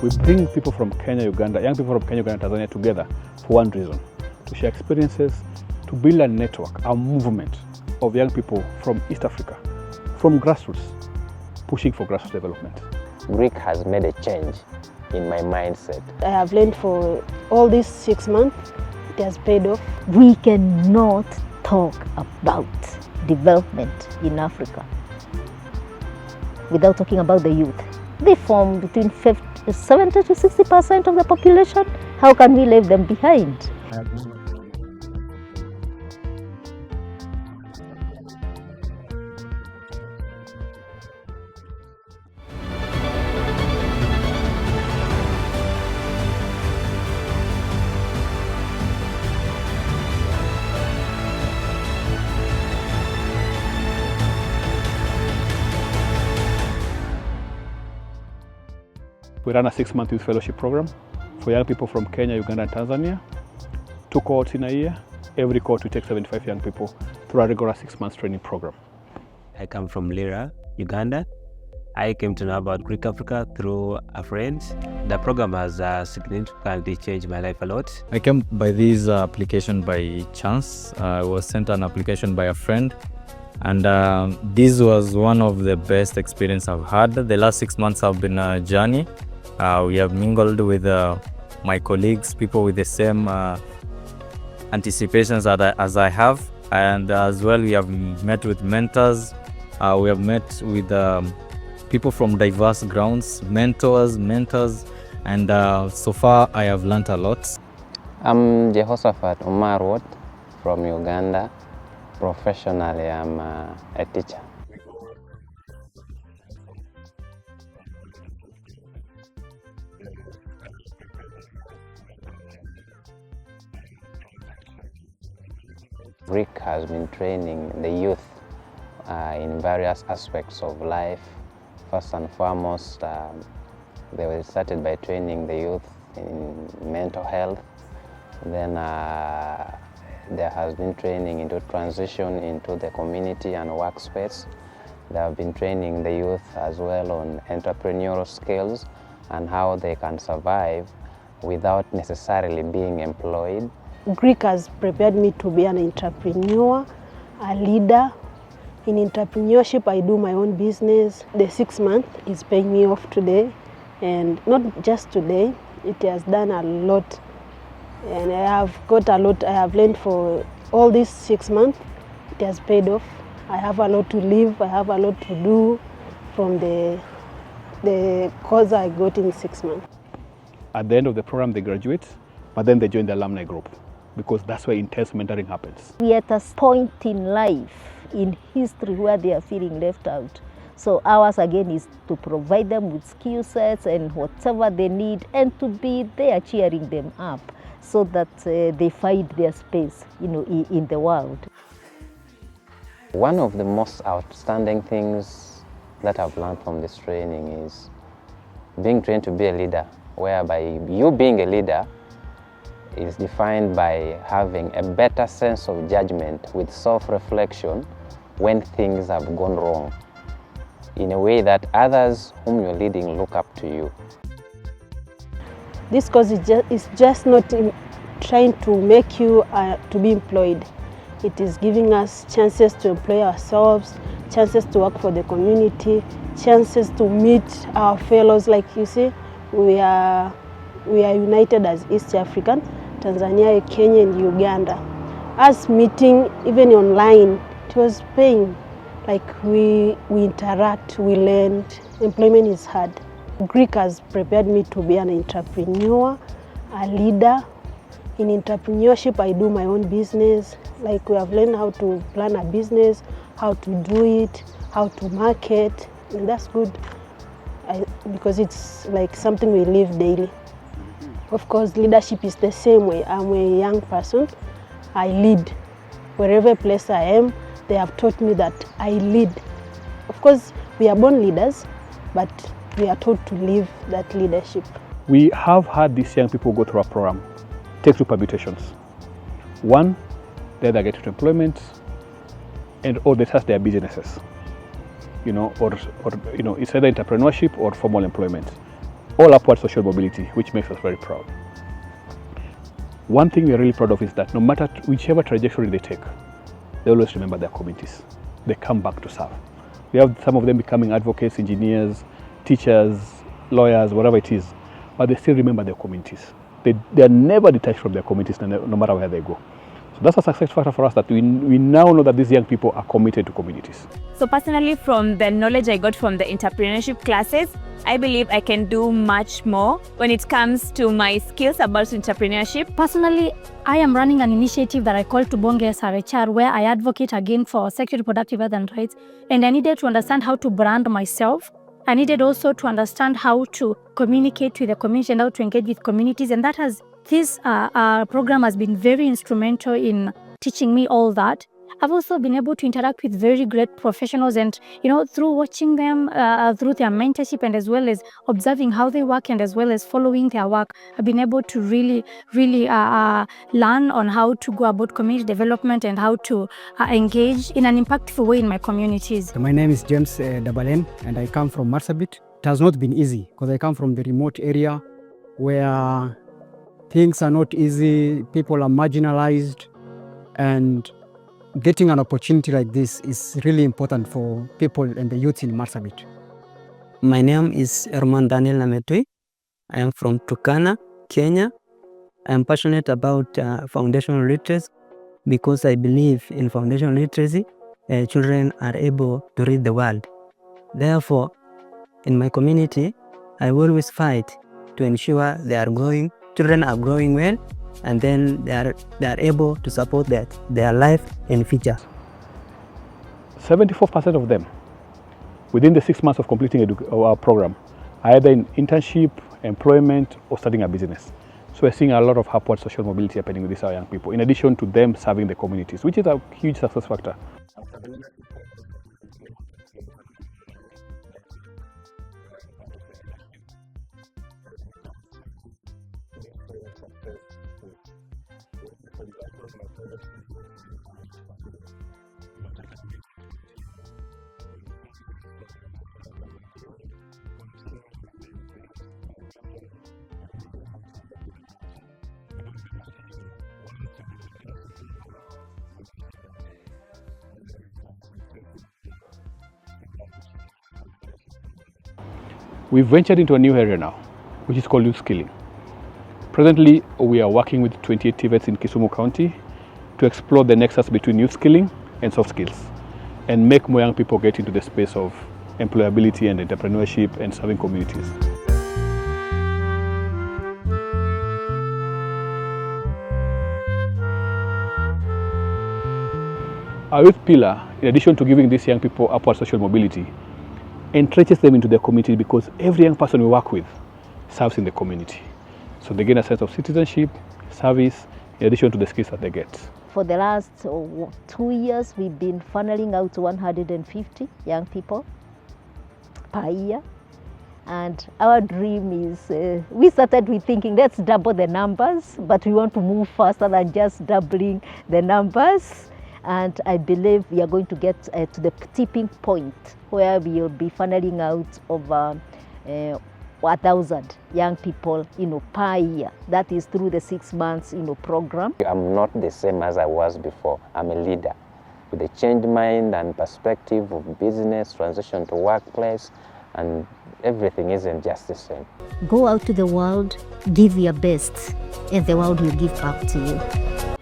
We bring people from Kenya, Uganda, young people from Kenya, Uganda, Tanzania together for one reason: to share experiences, to build a network, a movement of young people from East Africa, from grassroots, pushing for grassroots development. GRiC has made a change in my mindset. I have learned for all these 6 months, it has paid off. We cannot talk about development in Africa without talking about the youth. They form between 70 to 60% of the population. How can we leave them behind? We run a 6-month youth fellowship program for young people from Kenya, Uganda, and Tanzania. 2 cohorts in a year. Every cohort we take 75 young people through a regular 6-month training program. I come from Lira, Uganda. I came to know about GRiC Africa through a friend. The program has significantly changed my life a lot. I came by this application by chance. I was sent an application by a friend, and this was one of the best experiences I've had. The last 6 months have been a journey. We have mingled with my colleagues, people with the same anticipations as I have, and as well we have met with mentors. We have met with people from diverse grounds, mentors, and so far I have learned a lot. I'm Jehoshaphat Umarwot from Uganda. Professionally, I'm a teacher. GRiC has been training the youth in various aspects of life. First and foremost, they were started by training the youth in mental health. Then there has been training into transition into the community and workspace. They have been training the youth as well on entrepreneurial skills and how they can survive without necessarily being employed. GRiC has prepared me to be an entrepreneur, a leader. In entrepreneurship, I do my own business. The 6 months is paying me off today, and not just today, it has done a lot. And I have got a lot I have learned for all these 6 months. It has paid off. I have a lot to live, I have a lot to do from the course I got in 6 months. At the end of the program, they graduate, but then they join the alumni group, because that's where intense mentoring happens. We are at a point in life, in history, where they are feeling left out. So ours again is to provide them with skill sets and whatever they need, and to be there cheering them up so that they find their space, in the world. One of the most outstanding things that I've learned from this training is being trained to be a leader, whereby you being a leader is defined by having a better sense of judgment with self-reflection when things have gone wrong, in a way that others whom you're leading look up to you. This course is just not trying to make you to be employed. It is giving us chances to employ ourselves, chances to work for the community, chances to meet our fellows. Like you see, we are united as East African, Tanzania, Kenya, and Uganda. Us meeting even online, it was paying. Like we interact, we learned. Employment is hard. GRiC has prepared me to be an entrepreneur, a leader. In entrepreneurship, I do my own business. Like we have learned how to plan a business, how to do it, how to market, and that's good because it's like something we live daily. Of course, leadership is the same way. I'm a young person. I lead. Wherever place I am, they have taught me that I lead. Of course, we are born leaders, but we are taught to live that leadership. We have had these young people go through a program, take 2 permutations. One, they either get into employment, or they start their businesses. Or it's either entrepreneurship or formal employment. all upward social mobility, which makes us very proud. One thing we're really proud of is that no matter whichever trajectory they take, they always remember their communities. They come back to serve. We have some of them becoming advocates, engineers, teachers, lawyers, whatever it is, but they still remember their communities. They are never detached from their communities, no matter where they go. So that's a success factor for us, that we now know that these young people are committed to communities. So personally, from the knowledge I got from the entrepreneurship classes, I believe I can do much more when it comes to my skills about entrepreneurship. Personally, I am running an initiative that I call Tubonge SRHR, where I advocate again for sexual reproductive health and rights. And I needed to understand how to brand myself. I needed also to understand how to communicate with the community and how to engage with communities. And this program has been very instrumental in teaching me all that. I've also been able to interact with very great professionals, and through watching them, through their mentorship, and as well as observing how they work, and as well as following their work, I've been able to really learn on how to go about community development and how to engage in an impactful way in my communities. My name is James Dabalen, and I come from Marsabit. It has not been easy because I come from the remote area where things are not easy, people are marginalized, and getting an opportunity like this is really important for people and the youth in Marsabit. My name is Herman Daniel Nametui. I am from Turkana, Kenya. I am passionate about foundational literacy because I believe in foundational literacy, children are able to read the world. Therefore, in my community, I always fight to ensure children are growing well, and then they are able to support their life in future. 74% of them, within the 6 months of completing our program, are either in internship, employment, or starting a business. So we're seeing a lot of upward social mobility happening with these young people, in addition to them serving the communities, which is a huge success factor. We've ventured into a new area now, which is called youth skilling. Presently, we are working with 28 TVETs in Kisumu County to explore the nexus between youth skilling and soft skills, and make more young people get into the space of employability and entrepreneurship and serving communities. Our youth pillar, in addition to giving these young people upward social mobility, entrenches them into their community, because every young person we work with serves in the community. So they gain a sense of citizenship, service, in addition to the skills that they get. For the last 2 years, we've been funneling out 150 young people per year. And our dream is, we started with thinking, let's double the numbers, but we want to move faster than just doubling the numbers. And I believe we are going to get to the tipping point where we will be funneling out over 1,000 young people, per year. That is through the 6 months, program. I'm not the same as I was before. I'm a leader with a changed mind and perspective of business, transition to workplace, and everything isn't just the same. Go out to the world, give your best, and the world will give back to you.